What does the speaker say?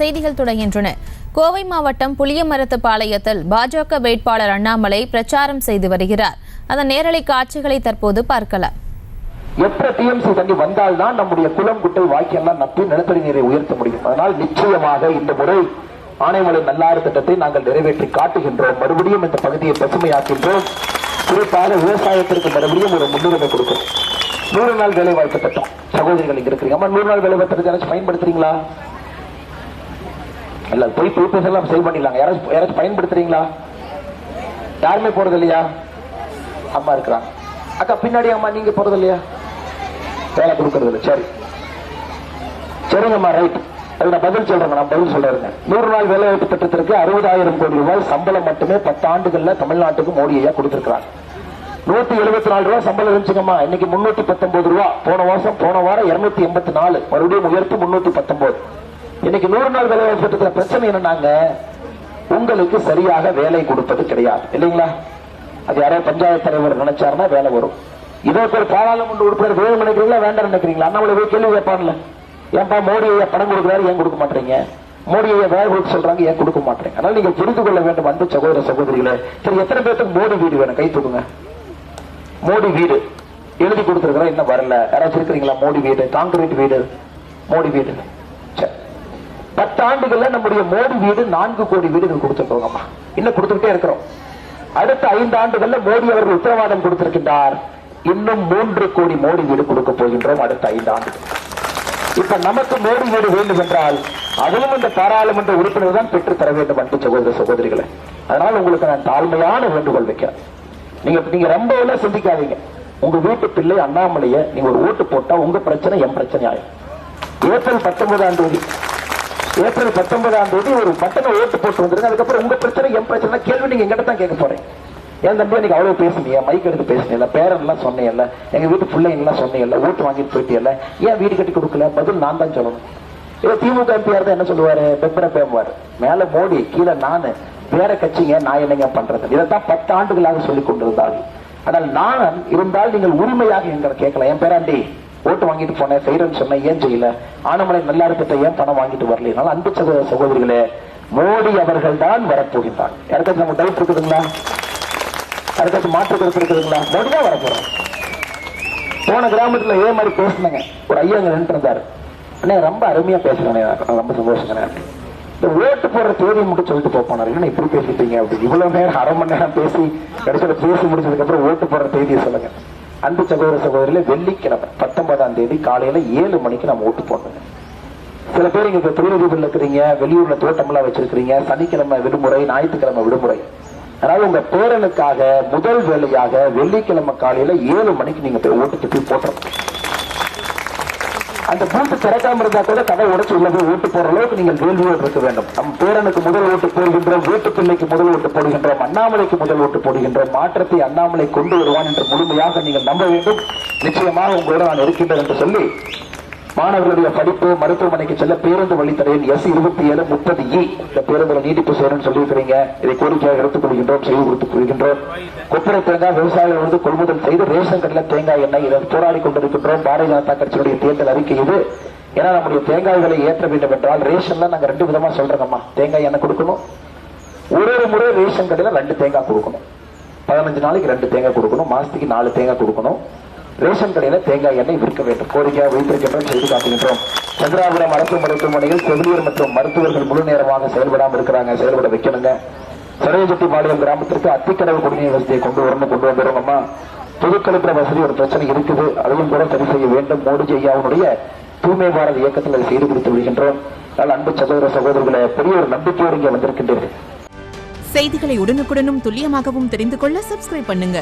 செய்திகள் தொடர்கின்றன. கோவை மாவட்டம் புளியமரத்துப்பாளையத்தில் பாஜக வேட்பாளர் அண்ணாமலை பிரச்சாரம் செய்து வருகிறார். அதன் நேரலை காட்சிகளை தற்போது பார்க்கலாம். எப்ப டிஎம்சி தண்ணி வந்தால்தான் நம்முடைய குளம் குட்டை வாய்க்கெல்லாம் நப்பி நிலத்தடி நீரை உயர்த்த முடியும். அதனால் நிச்சயமாக இந்த முறை ஆனைமலை நல்லாறு திட்டத்தை நாங்கள் நிறைவேற்றி காட்டுகின்றோம். மறுபடியும் இந்த பகுதியை பசுமையாக்கின்றோம். குறிப்பாக விவசாயத்திற்கு மறுபடியும் ஒரு முன்னுரிமை கொடுக்கும். 100 நாள் வேலை வாய்ப்பு திட்டம் சகோதரிகள் இங்க இருக்கிறீங்க. 100 நாள் வேலை வாய்ப்பு யாராச்சும் பயன்படுத்துறீங்களா? இல்ல போய் எல்லாம் சேவ் பண்ணிடலாங்க. யாராச்சும் பயன்படுத்துறீங்களா? யாருமே போறது இல்லையா? அம்மா இருக்கிறாங்க. அக்கா பின்னாடி அம்மா நீங்க போறது இல்லையா? வேலை கொடுக்கறது இல்லை. சரி சரிங்கம்மா, ரைட். அது நான் பதில் சொல்றேன். நான் பதில் சொல்றேன். 100 நாள் வேலை வாய்ப்பு திட்டத்திற்கு 60,000 கோடி ரூபாய் சம்பளம் மட்டுமே 10 ஆண்டுகள்ல தமிழ்நாட்டுக்கு மோடி ஐயா கொடுத்திருக்கிறார். 174 ரூபாய் சம்பளம் இருந்துச்சுங்கம்மா. இன்னைக்கு 319 ரூபாய். போன வாரம் 284, மறுபடியும் உயர்த்து 319. இன்னைக்கு 100 நாள் வேலை வாய்ப்பு திட்டத்துல பிரச்சனை என்னன்னாங்க, உங்களுக்கு சரியாக வேலை கொடுப்பது கிடையாது இல்லைங்களா? அது யாரோ பஞ்சாயத்து தலைவர் நினைச்சாருன்னா வேலை வரும். இதற்கு ஒரு பாராளுமன்ற உறுப்பினர் வேணும் நினைக்கிறீங்களா வேண்டாம் நினைக்கிறீங்களா? அண்ணாமலை போய் கேள்வி கேட்பான்ல, ஏன்பா மோடி ஐயா பணம் கொடுக்குறாரு ஏன் கொடுக்க மாட்டீங்க? மோடி ஐயா வேலை கொடுக்க சொல்றாங்க ஏன் கொடுக்க மாட்டீங்க? அதனால நீங்க புரிந்து கொள்ள வேண்டும் அன்பு சகோதர சகோதரிகளே. சரி, எத்தனை பேருக்கு மோடி வீடு வேணும்? கை தூக்குங்க. மோடி வீடு எழுதி கொடுத்திருக்கிற இன்னும் வரல. யாராச்சும் இருக்கிறீங்களா? மோடி வீடு, கான்கிரீட் வீடு, மோடி வீடு. 10 ஆண்டுகள்ல நம்முடைய மோடி வீடு 4 கோடி வீடுகள் கொடுத்திருக்கோங்கம்மா. இன்னும் கொடுத்துக்கிட்டே இருக்கிறோம். அடுத்த 5 ஆண்டுகள்ல மோடி அவர்கள் உத்தரவாதம் கொடுத்திருக்கின்றார், இன்னும் 3 கோடி மோடி வீடு கொடுக்க போகின்றோம் அடுத்த 5 ஆண்டுகள். இப்ப நமக்கு மோடி வீடு வேண்டும் என்றால் அதிலும் இந்த பாராளுமன்ற உறுப்பினர் தான் பெற்று தர வேண்டும் அன்பு சகோதர சகோதரிகளை. அதனால் உங்களுக்கு நான் தாழ்மையான வேண்டுகோள் வைக்கிறேன். நீங்க ரொம்ப எல்லாம் சிந்திக்காதீங்க. உங்க வீட்டு பிள்ளை அண்ணாமலைய நீங்க ஒரு ஓட்டு போட்டா உங்க பிரச்சனை என் பிரச்சனை ஆகும். ஏப்ரல் 19ஆம் தேதி ஒரு பட்டனை ஓட்டு போட்டு வந்துருங்க. அதுக்கப்புறம் உங்க பிரச்சனை என் பிரச்சனை கேள்வி நீங்க எங்கிட்ட தான் கேட்க போறேன். என் தம்பி நீங்க அவ்வளவு பேசுனீங்க, மைக் எடுத்து பேசுனீங்கல்ல, பேரன் எல்லாம் சொன்னீங்கல்ல, எங்க வீட்டு பிள்ளைங்க எல்லாம் சொன்னீங்கல்ல, ஓட்டு வாங்கிட்டு போயிட்டீங்கல்ல, ஏன் வீடு கட்டி கொடுக்கல? பதில் நான் தான் சொல்லணும். இதை திமுக எம்பியார் தான் என்ன சொல்லுவாரு? பெப்பரை பேசுவாரு. மேல மோடி, கீழே நானு, வேற கட்சிங்க, நான் என்னங்க பண்றது? இதைத்தான் 10 ஆண்டுகளாக சொல்லிக் கொண்டிருந்தார்கள். ஆனால் நான் இருந்தால் நீங்கள் உரிமையாக எங்களை கேட்கலாம். என் பேராண்டி ஓட்டு வாங்கிட்டு போனேன், செய்யறேன்னு சொன்ன, ஏன் செய்யல? ஆனமலை நல்லாருக்கிட்ட ஏன் பணம் வாங்கிட்டு வரல? அன்பு சகோதர சகோதரிகளே, மோடி அவர்கள் தான் வரப்போகின்றார். யாருக்காச்சும் நம்ம டவுட் இருக்குதுங்களா? யாருக்காச்சும் மாற்று கருத்து இருக்குதுங்களா? மோடி தான் வரப்போறோம். போன கிராமத்துல இதே மாதிரி பேசினாங்க. ஒரு ஐயா அங்க நின்று இருந்தாரு. அண்ணே ரொம்ப அருமையா பேசுறேன், ரொம்ப சந்தோஷங்க. இந்த ஓட்டு போடுற தேதியை மட்டும் சொல்லிட்டு போனாரு. என்ன இப்படி பேசிட்டீங்க அப்படின்னு. இவ்வளவு நேரம் 1/2 மணி நேரம் பேசி கடைசியில பேசி முடிச்சதுக்கு அப்புறம் ஓட்டு போடுற தேதியை சொல்லுங்க. அன்பு சகோதர சகோதரில வெள்ளிக்கிழமை 19ஆம் தேதி காலையில 7 மணிக்கு நம்ம ஓட்டு போடணும். சில பேர் இங்க தொழிலதிபர்ல இருக்கிறீங்க, வெளியூர்ல தோட்டம் எல்லாம் வச்சிருக்கிறீங்க, சனிக்கிழமை விடுமுறை, ஞாயிற்றுக்கிழமை விடுமுறை. அதனால உங்க பேரனுக்காக முதல் வேலையாக வெள்ளிக்கிழமை காலையில 7 மணிக்கு நீங்க போய் ஓட்டு திட்டி போட்டோம். அந்த பூத்து திறக்காம இருந்தா கூட கதை உடைச்சு உள்ள போய் ஓட்டு போற அளவுக்கு நீங்கள் வேள்வியோடு இருக்க வேண்டும். நம் பேரனுக்கு முதல் ஓட்டு போடுகின்றோம், வீட்டு பிள்ளைக்கு முதல் ஓட்டு போடுகின்றோம், அண்ணாமலைக்கு முதல் ஓட்டு போடுகின்றோம். மாற்றத்தை அண்ணாமலை கொண்டு வருவான் என்று முழுமையாக நீங்கள் நம்ப வேண்டும். நிச்சயமாக உங்களோடு நான் இருக்கின்றேன் என்று சொல்லி, மாணவர்களுடைய படிப்பு, மருத்துவமனைக்கு செல்ல பேருந்து வழித்தடையின் S27 30E இந்த பேருந்துல நீட்டிப்பு செய்யணும்னு சொல்லியிருக்கிறீங்க. இதை கோரிக்கையாக எடுத்துக் கொள்கின்றோம், செய்து கொடுத்துக் கொள்கின்றோம். கொப்பரை தேங்காய் விவசாயிகள் வந்து கொள்முதல் செய்து ரேஷன் கடையில் தேங்காய் எண்ணெய் இதை போராடி கொண்டிருக்கின்றோம். பாரதிய ஜனதா கட்சியுடைய தேர்தல் அறிக்கை இது. ஏன்னா நம்முடைய தேங்காய்களை ஏற்ற வேண்டும் என்றால் ரேஷன்ல நாங்க 2 விதமா சொல்றோம்மா. தேங்காய் எண்ணெய் கொடுக்கணும், ஒரு முறை ரேஷன் கடையில 2 தேங்காய் கொடுக்கணும். 15 நாளைக்கு 2 தேங்காய் கொடுக்கணும், மாசத்துக்கு 4 தேங்காய் கொடுக்கணும். ரேஷன் கடையில தேங்காய் எண்ணெய் விற்க வேண்டும். கோரிக்கையாக வைத்திருக்கின்றோம், செய்து காட்டுகின்றோம். சந்திராபுரம் அரசு மருத்துவமனையில் செவிலியர் மற்றும் மருத்துவர்கள் முழு நேரமாக செயல்படாமல் இருக்கிறாங்க, செயல்பட வைக்கணுங்க. சரையஜெட்டிபாளையம் கிராமத்திற்கு அத்திக்கடவு குடிநீர் வசதியை கொண்டு வந்துடுவோம்மா. பொதுக்கழிப்பிட வசதி ஒரு பிரச்சனை இருக்குது, அதையும் கூட சரி செய்ய வேண்டும். மோடிஜி ஐயாவுடைய தூய்மை பாரத் இயக்கத்தில் அதை செய்து கொடுத்து வருகின்றோம். அன்பு சகோதர சகோதரர்களை பெரிய ஒரு நம்பிக்கையோடு இங்கே வந்திருக்கின்றீர்கள். செய்திகளை உடனுக்குடனும் துல்லியமாகவும் தெரிந்து கொள்ள சப்ஸ்கிரைப் பண்ணுங்க.